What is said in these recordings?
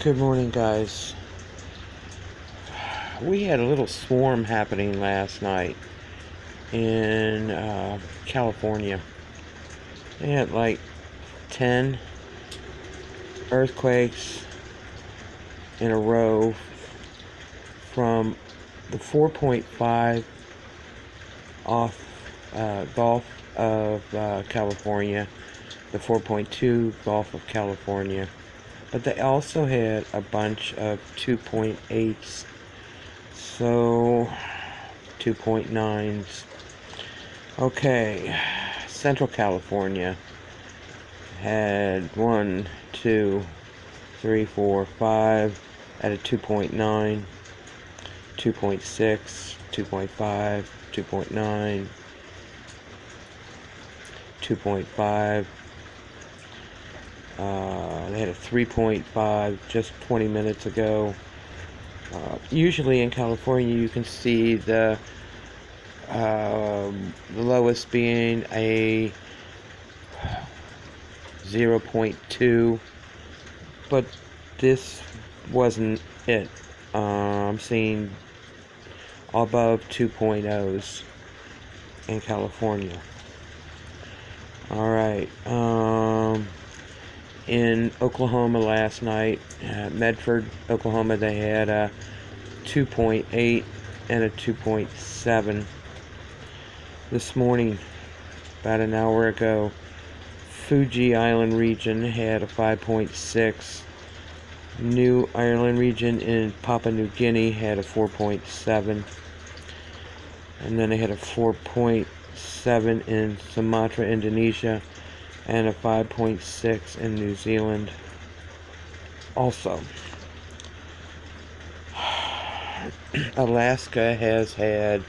Good morning, guys. We had a little swarm happening last night in California. They had like 10 earthquakes in a row from the 4.5 off Gulf of California, the 4.2 Gulf of California. But they also had a bunch of 2.8s, so 2.9s. Okay, Central California had 1, 2, 3, 4, 5 at a 2.9, 2.6, 2.5, 2.9, 2.5. They had a 3.5 just 20 minutes ago. Usually in California you can see the lowest being a 0.2, but this wasn't it. I'm seeing above 2.0s in California. Alright, in Oklahoma last night, Medford, Oklahoma, they had a 2.8 and a 2.7. This morning, about an hour ago, Fuji Island region had a 5.6. New Ireland region in Papua New Guinea had a 4.7. And then they had a 4.7 in Sumatra, Indonesia, and a 5.6 in New Zealand also. Alaska has had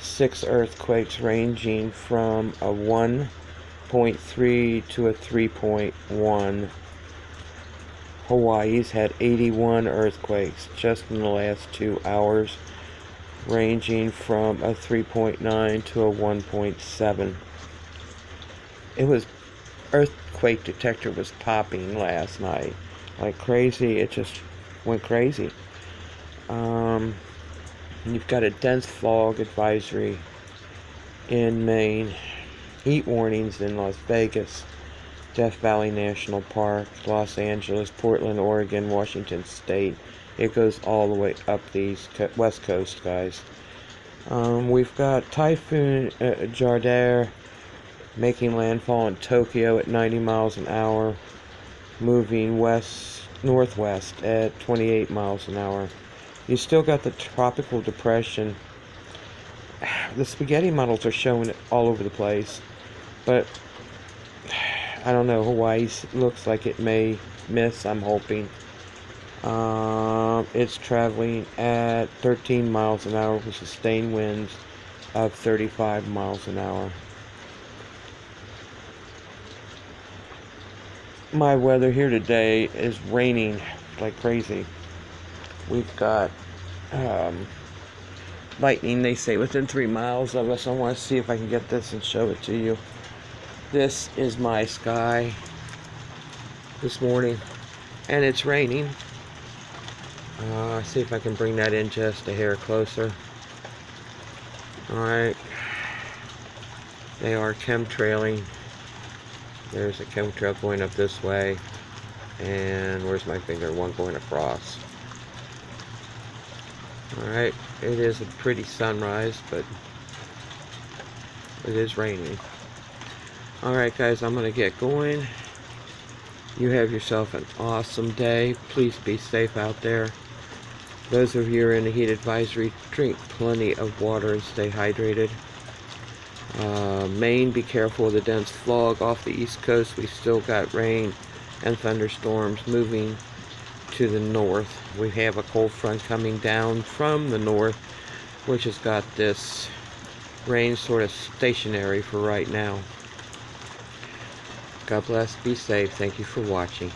6 earthquakes ranging from a 1.3 to a 3.1. Hawaii's had 81 earthquakes just in the last 2 hours, ranging from a 3.9 to a 1.7. It was earthquake detector was popping last night like crazy. It just went crazy. You've got a dense fog advisory in Maine, heat warnings in Las Vegas, Death Valley National Park, Los Angeles, Portland, Oregon, Washington State. It goes all the way up the west coast, guys. We've got Typhoon Jardar making landfall in Tokyo at 90 miles an hour, moving northwest at 28 miles an hour. You still got the tropical depression. The spaghetti models are showing it all over the place, but I don't know. Hawaii looks like it may miss. I'm hoping. It's traveling at 13 miles an hour with sustained winds of 35 miles an hour. My weather here today is raining like crazy. We've got lightning, they say, within 3 miles of us. I want to see if I can get this and show it to you. This is my sky this morning, and it's raining. See if I can bring that in just a hair closer. Alright. They are chemtrailing. There's a chemtrail going up this way, and where's my finger? One going across. Alright, it is a pretty sunrise, but it is raining. Alright, guys, I'm going to get going. You have yourself an awesome day. Please be safe out there. Those of you who are in a heat advisory, drink plenty of water and stay hydrated. Maine, be careful of the dense fog off the east coast. We still got rain and thunderstorms moving to the north. We have a cold front coming down from the north, which has got this rain sort of stationary for right now. God bless, be safe. Thank you for watching.